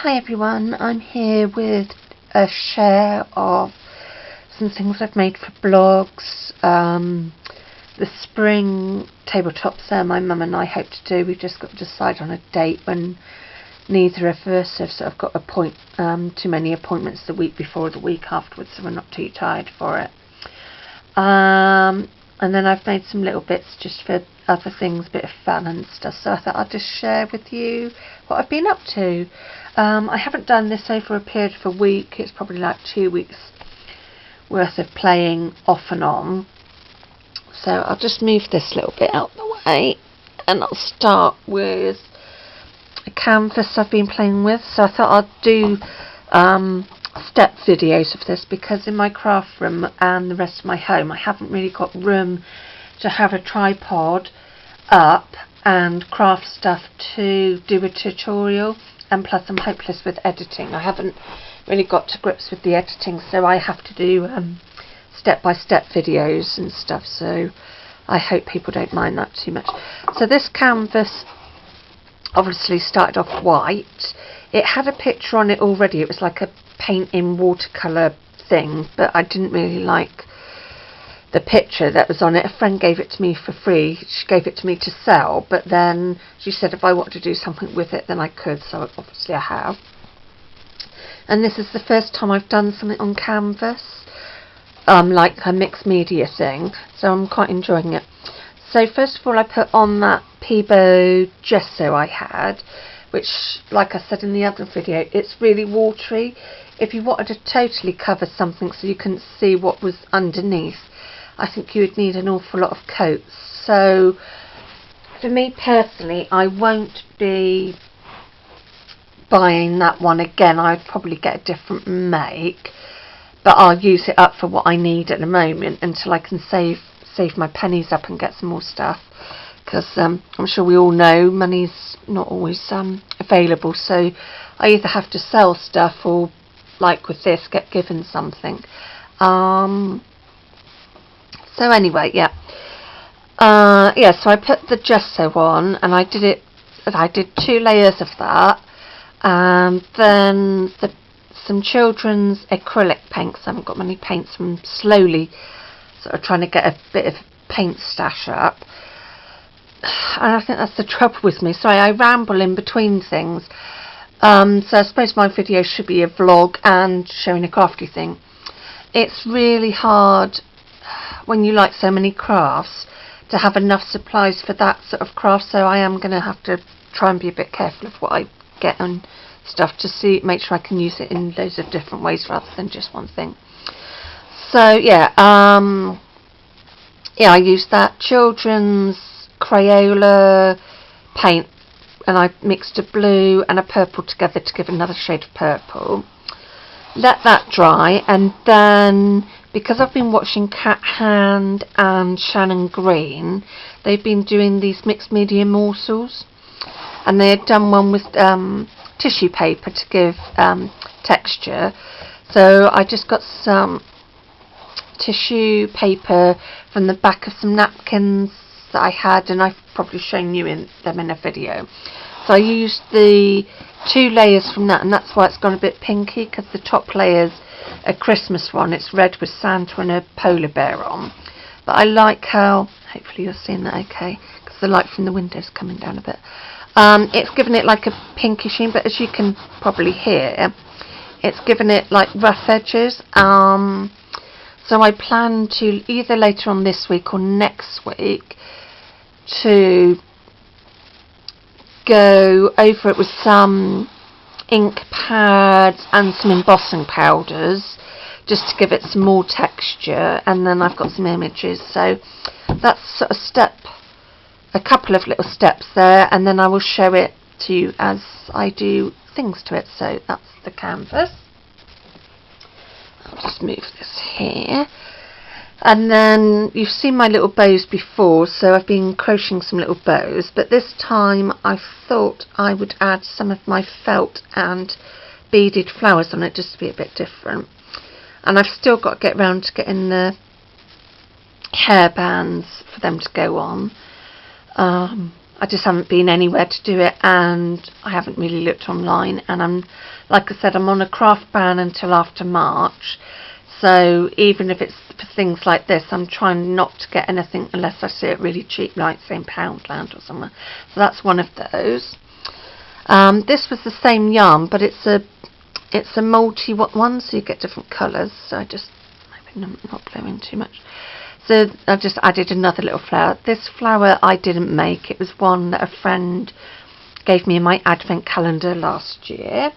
Hi everyone, I'm here with a share of some things I've made for blogs. The spring tabletop sale my mum and I hope to do. We've just got to decide on a date when neither of us have sort of got too many appointments the week before or the week afterwards, so we're not too tired for it. And then I've made some little bits just for other things, a bit of fun and stuff, so I thought I'd just share with you what I've been up to. I haven't done this over a period of a week. It's probably like 2 weeks worth of playing off and on, so I'll just move this little bit out the way and I'll start with a canvas I've been playing with. So I thought I'd do step videos of this because in my craft room and the rest of my home I haven't really got room to have a tripod up and craft stuff to do a tutorial, and plus I'm hopeless with editing. I haven't really got to grips with the editing, so I have to do step-by-step videos and stuff, so I hope people don't mind that too much. So this canvas obviously started off white. It had a picture on it already. It was like a paint in watercolour thing, but I didn't really like the picture that was on it. A friend gave it to me for free. She gave it to me to sell, but then she said if I wanted to do something with it then I could, so obviously I have. And this is the first time I've done something on canvas, like a mixed media thing, so I'm quite enjoying it. So first of all I put on that Peebo gesso I had, which, like I said in the other video, it's really watery. If you wanted to totally cover something so you couldn't see what was underneath, I think you would need an awful lot of coats. So for me personally, I won't be buying that one again. I'd probably get a different make, but I'll use it up for what I need at the moment until I can save my pennies up and get some more stuff, because I'm sure we all know money's not always available, so I either have to sell stuff or, like with this, get given something. So anyway, yeah, so I put the gesso on and I did 2 layers of that, and then some children's acrylic paints. I haven't got many paints, I'm slowly sort of trying to get a bit of paint stash up. And I think that's the trouble with me. Sorry, I ramble in between things. So I suppose my video should be a vlog and showing a crafty thing. It's really hard when you like so many crafts to have enough supplies for that sort of craft, so I am going to have to try and be a bit careful of what I get and stuff to make sure I can use it in loads of different ways rather than just one thing. So yeah, I used that children's Crayola paint and I mixed a blue and a purple together to give another shade of purple. Let that dry, and then because I've been watching Cat Hand and Shannon Green, they've been doing these mixed media morsels, and they had done one with tissue paper to give texture. So I just got some tissue paper from the back of some napkins that I had, and I've probably shown you them in a video. So I used the 2 layers from that, and that's why it's gone a bit pinky, because the top layer's a Christmas one. It's red with Santa and a polar bear on. But I like how, hopefully you're seeing that okay, because the light from the window's coming down a bit. It's given it like a pinkish sheen, but as you can probably hear, it's given it like rough edges. So I plan to either later on this week or next week to go over it with some ink pads and some embossing powders just to give it some more texture, and then I've got some images. So that's sort of a couple of little steps there, and then I will show it to you as I do things to it. So that's the canvas. I'll just move this here. And then you've seen my little bows before, so I've been crocheting some little bows, but this time I thought I would add some of my felt and beaded flowers on it just to be a bit different. And I've still got to get round to getting the hairbands for them to go on. I just haven't been anywhere to do it, and I haven't really looked online, and I'm, like I said, I'm on a craft ban until after March, so even if it's for things like this, I'm trying not to get anything unless I see it really cheap, like say in Poundland or somewhere. So that's one of those. This was the same yarn, but it's a multi one, so you get different colours. So I just maybe not blowing too much. So I just added another little flower. This flower I didn't make. It was one that a friend gave me in my advent calendar last year.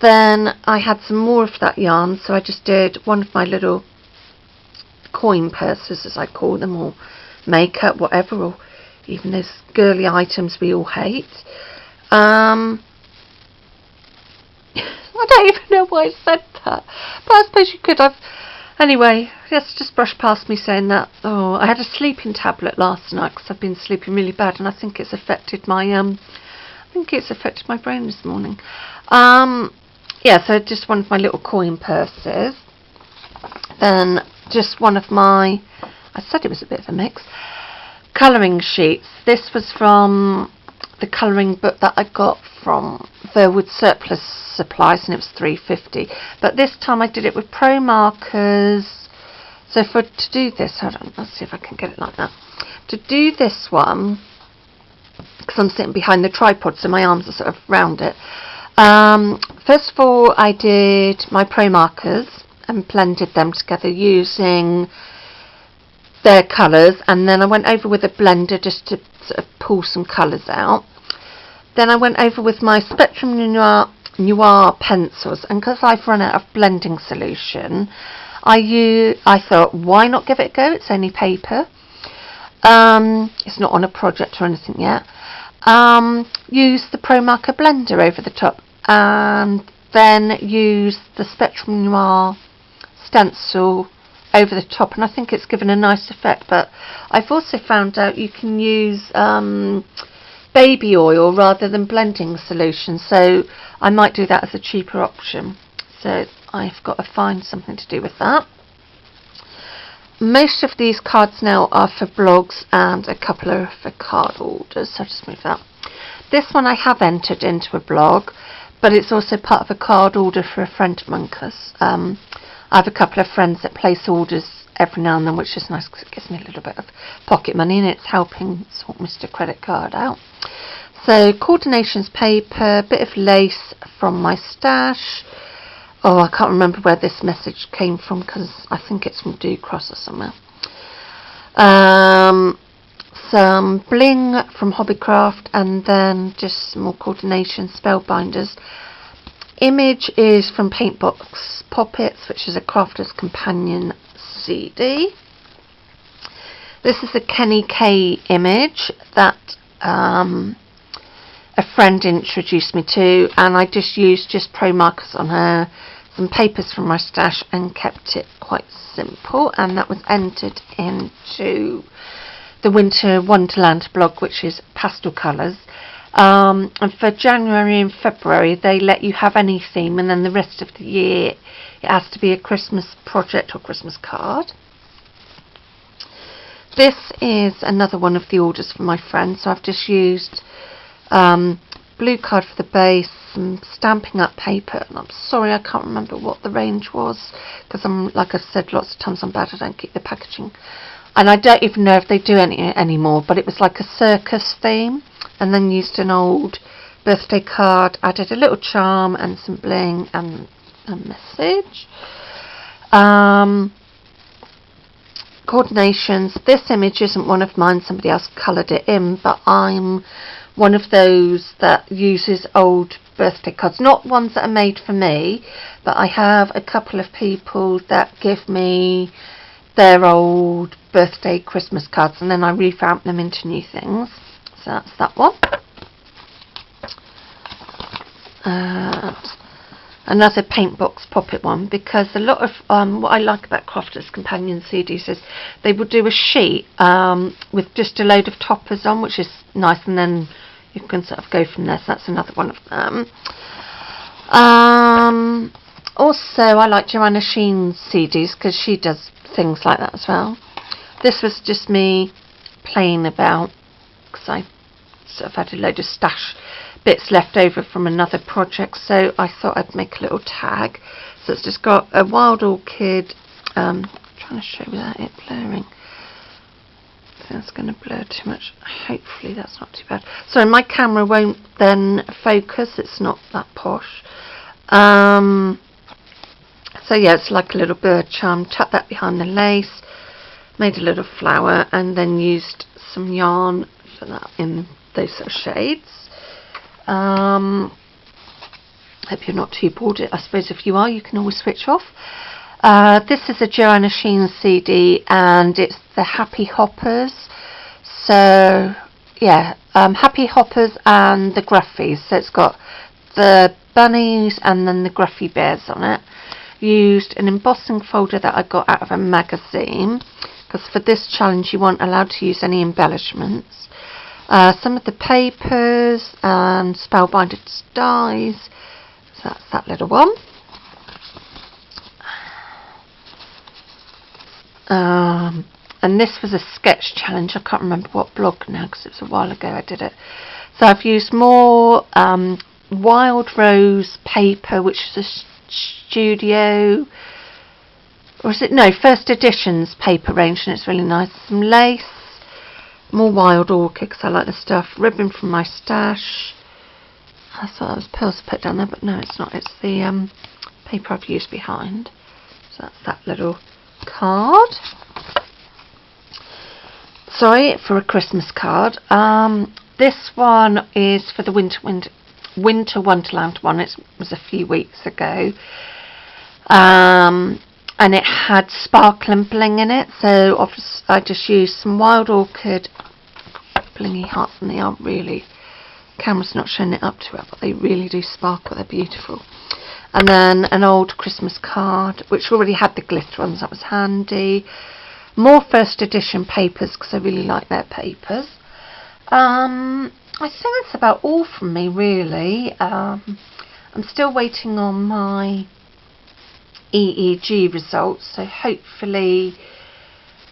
Then I had some more of that yarn, so I just did one of my little coin purses, as I call them, or makeup, whatever, or even those girly items we all hate. I don't even know why I said that, but I suppose you could have. Anyway, just brushed past me saying that. Oh, I had a sleeping tablet last night because I've been sleeping really bad, and I think it's affected my brain this morning. Yeah, so just one of my little coin purses. Then just one of my, I said it was a bit of a mix, colouring sheets. This was from the colouring book that I got from Verwood Surplus Supplies, and it was £3.50. But this time I did it with pro markers. So to do this, hold on, let's see if I can get it like that. To do this one, because I'm sitting behind the tripod, so my arms are sort of round it. First of all, I did my pro markers and blended them together using their colours, and then I went over with a blender just to sort of pull some colours out. Then I went over with my Spectrum Noir pencils, and because I've run out of blending solution, I thought, why not give it a go? It's only paper. It's not on a project or anything yet. Use the Pro Marker blender over the top, and then use the Spectrum Noir stencil over the top, and I think it's given a nice effect. But I've also found out you can use baby oil rather than blending solution, so I might do that as a cheaper option. So I've got to find something to do with that. Most of these cards now are for blogs and a couple are for card orders, so I'll just move that. This one I have entered into a blog, but it's also part of a card order for a friend of mine, because I have a couple of friends that place orders every now and then, which is nice because it gives me a little bit of pocket money, and it's helping sort Mr. Credit Card out. So coordinations paper, bit of lace from my stash. Oh, I can't remember where this message came from, because I think it's from Do Cross or somewhere. Some bling from Hobbycraft, and then just some more coordination spellbinders. Image is from Paintbox Poppets, which is a Crafter's Companion CD. This is a Kenny K image that a friend introduced me to, and I just used pro markers on her, some papers from my stash, and kept it quite simple, and that was entered into the Winter Wonderland blog, which is pastel colours. And for January and February they let you have any theme, and then the rest of the year it has to be a Christmas project or Christmas card. This is another one of the orders from my friend, so I've just used blue card for the base, some Stampin' Up paper, and I'm sorry I can't remember what the range was, because like I've said lots of times, I'm bad, I don't keep the packaging, and I don't even know if they do any anymore, but it was like a circus theme, and then used an old birthday card, added a little charm and some bling and a message. Coordinations, this image isn't one of mine, somebody else coloured it in, but I'm one of those that uses old birthday cards, not ones that are made for me, but I have a couple of people that give me their old birthday Christmas cards, and then I revamp them into new things. So that's that one. Another Paintbox Poppet one, because a lot of what I like about Crafter's Companion CDs is they will do a sheet with just a load of toppers on, which is nice, and then you can sort of go from there. So that's another one of them. Also, I like Joanna Sheen's CDs because she does things like that as well. This was just me playing about, because I sort of had a load of stash bits left over from another project, so I thought I'd make a little tag. So it's just got a wild orchid. Trying to show without it blurring. That's going to blur too much. Hopefully that's not too bad. So my camera won't then focus, it's not that posh. So yeah, it's like a little bird charm. Tucked that behind the lace, made a little flower, and then used some yarn for that in those sort of shades. Hope you're not too bored. I suppose if you are, you can always switch off. This is a Joanna Sheen CD, and it's the Happy Hoppers. So yeah, Happy Hoppers and the Gruffies. So it's got the bunnies and then the Gruffy bears on it. Used an embossing folder that I got out of a magazine, because for this challenge you weren't allowed to use any embellishments. Some of the papers and spellbinded dies. So that's that little one. And this was a sketch challenge. I can't remember what blog now because it was a while ago I did it. So I've used more Wild Rose paper, which is a studio, or is it, no, first editions paper range, and it's really nice. Some lace, more wild orchid because I like the stuff, ribbon from my stash. I thought that was pearls put down there, but no, it's not. It's the paper I've used behind. So that's that little card. Sorry for a Christmas card. This one is for the Winter Wonderland one. It was a few weeks ago, and it had sparkle and bling in it, so obviously I just used some wild orchid blingy hearts, and they aren't really, camera's not showing it up to it, but they really do sparkle. They're beautiful. And then an old Christmas card which already had the glitter ones, that was handy. More first edition papers because I really like their papers. I think that's about all from me really. I'm still waiting on my EEG results, so hopefully,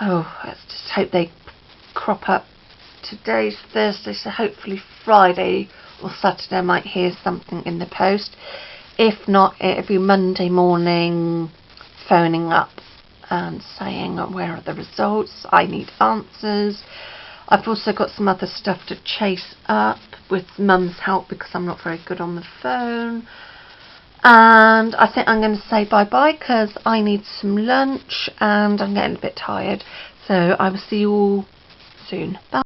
let's just hope they crop up. Today's Thursday, so hopefully Friday or Saturday I might hear something in the post. If not, it'll be Monday morning phoning up and saying where are the results, I need answers. I've also got some other stuff to chase up with Mum's help because I'm not very good on the phone. And I think I'm going to say bye bye because I need some lunch and I'm getting a bit tired. So I will see you all soon. Bye.